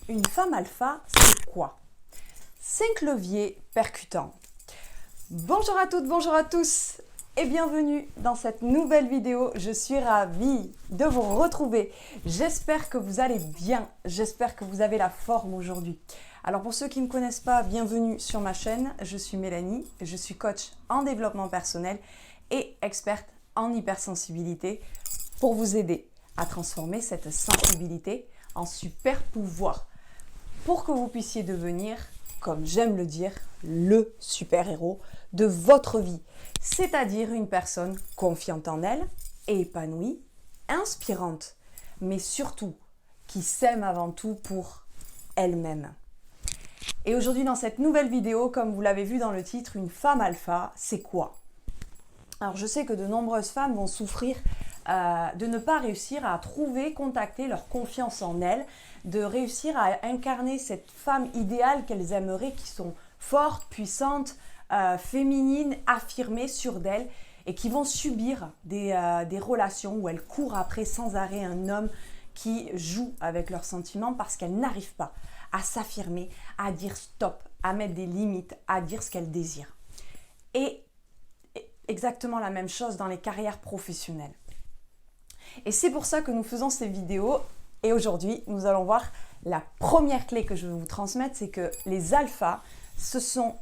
Une femme alpha, c'est quoi? 5 leviers percutants. Bonjour à toutes, bonjour à tous et bienvenue dans cette nouvelle vidéo. Je suis ravie de vous retrouver. J'espère que vous allez bien, j'espère que vous avez la forme aujourd'hui. Alors pour ceux qui ne me connaissent pas, bienvenue sur ma chaîne. Je suis Mélanie, je suis coach en développement personnel et experte en hypersensibilité pour vous aider à transformer cette sensibilité en super pouvoir pour que vous puissiez devenir, comme j'aime le dire, le super-héros de votre vie, c'est-à-dire une personne confiante en elle, épanouie, inspirante, mais surtout qui s'aime avant tout pour elle-même. Et aujourd'hui, dans cette nouvelle vidéo, comme vous l'avez vu dans le titre, une femme alpha, c'est quoi? Alors je sais que de nombreuses femmes vont souffrir de ne pas réussir à trouver, contacter leur confiance en elles, de réussir à incarner cette femme idéale qu'elles aimeraient, qui sont fortes, puissantes, féminines, affirmées, sûres d'elles, et qui vont subir des relations où elles courent après sans arrêt un homme qui joue avec leurs sentiments parce qu'elles n'arrivent pas à s'affirmer, à dire stop, à mettre des limites, à dire ce qu'elles désirent. Et exactement la même chose dans les carrières professionnelles. Et c'est pour ça que nous faisons ces vidéos. Et aujourd'hui, nous allons voir la première clé que je vais vous transmettre, c'est que les alphas, ce sont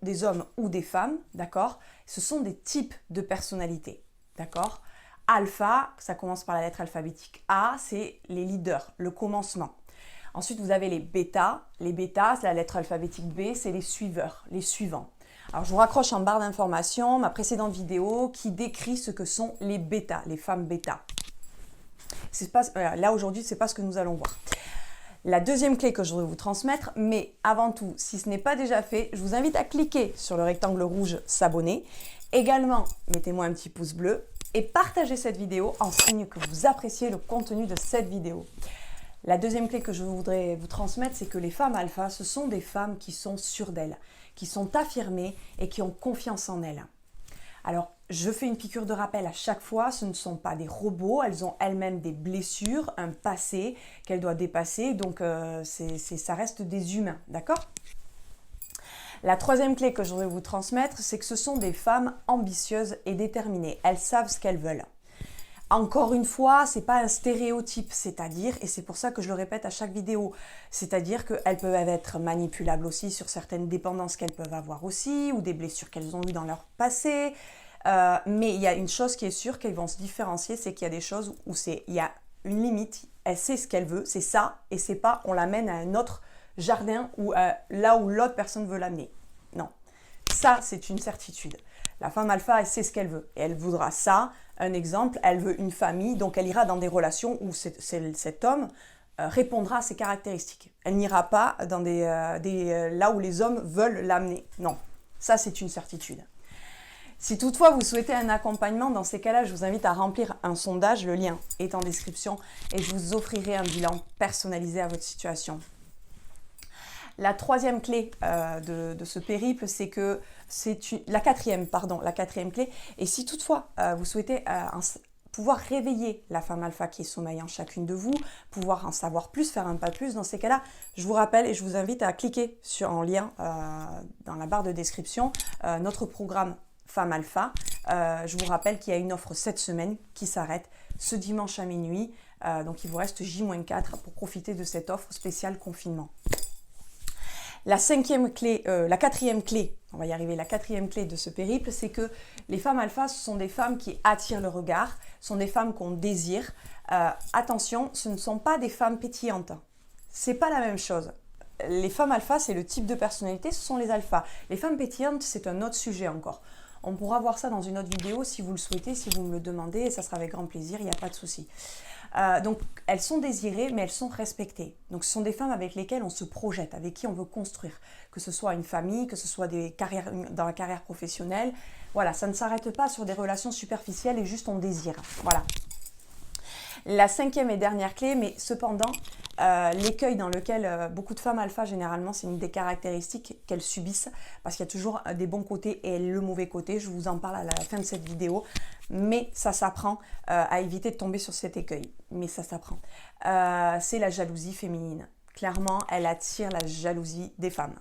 des hommes ou des femmes, d'accord? Ce sont des types de personnalités, d'accord? Alpha, ça commence par la lettre alphabétique A, c'est les leaders, le commencement. Ensuite, vous avez les bêtas. Les bêtas, c'est la lettre alphabétique B, c'est les suiveurs, les suivants. Alors, je vous raccroche en barre d'informations ma précédente vidéo qui décrit ce que sont les bêtas, les femmes bêtas. Là, aujourd'hui, ce n'est pas ce que nous allons voir. La deuxième clé que je voudrais vous transmettre, mais avant tout, si ce n'est pas déjà fait, je vous invite à cliquer sur le rectangle rouge « S'abonner ». Également, mettez-moi un petit pouce bleu et partagez cette vidéo en signe que vous appréciez le contenu de cette vidéo. La deuxième clé que je voudrais vous transmettre, c'est que les femmes alpha, ce sont des femmes qui sont sûres d'elles, qui sont affirmées et qui ont confiance en elles. Alors, je fais une piqûre de rappel à chaque fois, ce ne sont pas des robots, elles ont elles-mêmes des blessures, un passé qu'elles doivent dépasser, donc ça reste des humains, d'accord? La troisième clé que je voudrais vous transmettre, c'est que ce sont des femmes ambitieuses et déterminées, elles savent ce qu'elles veulent. Encore une fois, ce n'est pas un stéréotype, c'est-à-dire, et c'est pour ça que je le répète à chaque vidéo, c'est-à-dire qu'elles peuvent être manipulables aussi sur certaines dépendances qu'elles peuvent avoir aussi, ou des blessures qu'elles ont eues dans leur passé, mais il y a une chose qui est sûre, qu'elles vont se différencier, c'est qu'il y a des choses où il y a une limite, elle sait ce qu'elle veut, c'est ça, et c'est pas on l'amène à un autre jardin ou là où l'autre personne veut l'amener. Non, ça c'est une certitude. La femme alpha, elle sait ce qu'elle veut et elle voudra ça. Un exemple, elle veut une famille, donc elle ira dans des relations où cet homme répondra à ses caractéristiques. Elle n'ira pas dans là où les hommes veulent l'amener. Non, ça c'est une certitude. Si toutefois vous souhaitez un accompagnement, dans ces cas-là, je vous invite à remplir un sondage. Le lien est en description et je vous offrirai un bilan personnalisé à votre situation. La troisième clé de ce périple, c'est que la quatrième clé. Et si toutefois vous souhaitez pouvoir réveiller la femme alpha qui sommeille en chacune de vous, pouvoir en savoir plus, faire un pas de plus, dans ces cas-là, je vous rappelle et je vous invite à cliquer en lien dans la barre de description, notre programme Femme Alpha. Je vous rappelle qu'il y a une offre cette semaine qui s'arrête ce dimanche à minuit. Donc il vous reste J-4 pour profiter de cette offre spéciale confinement. La quatrième clé, on va y arriver, la quatrième clé de ce périple, c'est que les femmes alpha, ce sont des femmes qui attirent le regard, ce sont des femmes qu'on désire. Attention, ce ne sont pas des femmes pétillantes. C'est pas la même chose. Les femmes alpha, c'est le type de personnalité, ce sont les alphas. Les femmes pétillantes, c'est un autre sujet encore. On pourra voir ça dans une autre vidéo si vous le souhaitez, si vous me le demandez, et ça sera avec grand plaisir, il n'y a pas de souci. Donc, elles sont désirées, mais elles sont respectées. Donc, ce sont des femmes avec lesquelles on se projette, avec qui on veut construire, que ce soit une famille, que ce soit dans la carrière professionnelle. Voilà, ça ne s'arrête pas sur des relations superficielles et juste on désire. Voilà. La cinquième et dernière clé, mais cependant, l'écueil dans lequel beaucoup de femmes alpha, généralement, c'est une des caractéristiques qu'elles subissent, parce qu'il y a toujours des bons côtés et le mauvais côté. Je vous en parle à la fin de cette vidéo, mais ça s'apprend à éviter de tomber sur cet écueil. Mais ça s'apprend. C'est la jalousie féminine. clairement, elle attire la jalousie des femmes.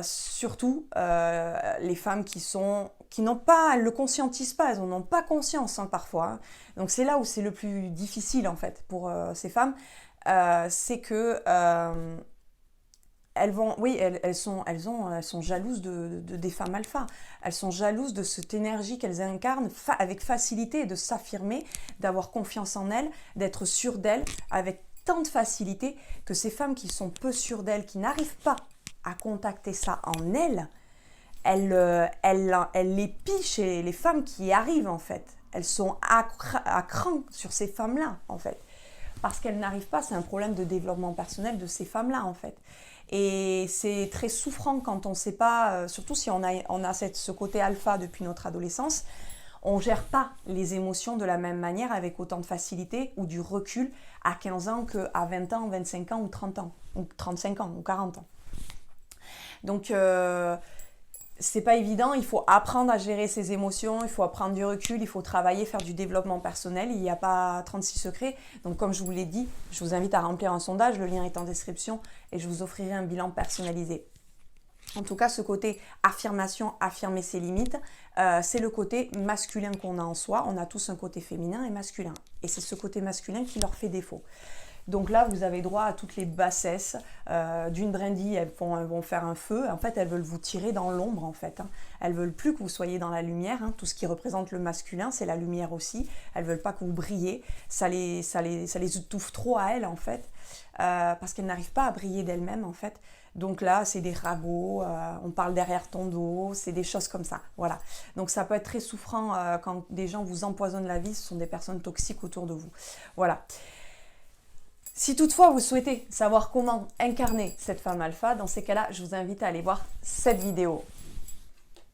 Surtout les femmes qui n'ont pas, elles ne le conscientisent pas, elles n'en ont pas conscience parfois. Hein. Donc c'est là où c'est le plus difficile en fait pour ces femmes, c'est que elles sont jalouses des femmes alpha. Elles sont jalouses de cette énergie qu'elles incarnent avec facilité, de s'affirmer, d'avoir confiance en elles, d'être sûres d'elles avec tant de facilité que ces femmes qui sont peu sûres d'elles, qui n'arrivent pas à contacter ça en elles, elles les pillent chez les femmes qui y arrivent en fait. Elles sont à cran sur ces femmes-là en fait. Parce qu'elles n'arrivent pas, c'est un problème de développement personnel de ces femmes-là en fait. Et c'est très souffrant quand on ne sait pas, surtout si on a ce côté alpha depuis notre adolescence, on ne gère pas les émotions de la même manière avec autant de facilité ou du recul à 15 ans qu'à 20 ans, 25 ans ou 30 ans, ou 35 ans ou 40 ans. Donc, c'est pas évident, il faut apprendre à gérer ses émotions, il faut prendre du recul, il faut travailler, faire du développement personnel, il n'y a pas 36 secrets. Donc comme je vous l'ai dit, je vous invite à remplir un sondage, le lien est en description et je vous offrirai un bilan personnalisé. En tout cas, ce côté affirmation, affirmer ses limites, c'est le côté masculin qu'on a en soi. On a tous un côté féminin et masculin. Et c'est ce côté masculin qui leur fait défaut. Donc là, vous avez droit à toutes les bassesses. D'une brindille, elles vont faire un feu. En fait, elles veulent vous tirer dans l'ombre, en fait. Hein. Elles veulent plus que vous soyez dans la lumière. Hein. Tout ce qui représente le masculin, c'est la lumière aussi. Elles veulent pas que vous brillez. Ça les étouffe trop à elles, en fait. Parce qu'elles n'arrivent pas à briller d'elles-mêmes, en fait. Donc là, c'est des ragots, on parle derrière ton dos, c'est des choses comme ça. Voilà. Donc ça peut être très souffrant quand des gens vous empoisonnent la vie, ce sont des personnes toxiques autour de vous. Voilà. Si toutefois vous souhaitez savoir comment incarner cette femme alpha, dans ces cas-là, je vous invite à aller voir cette vidéo.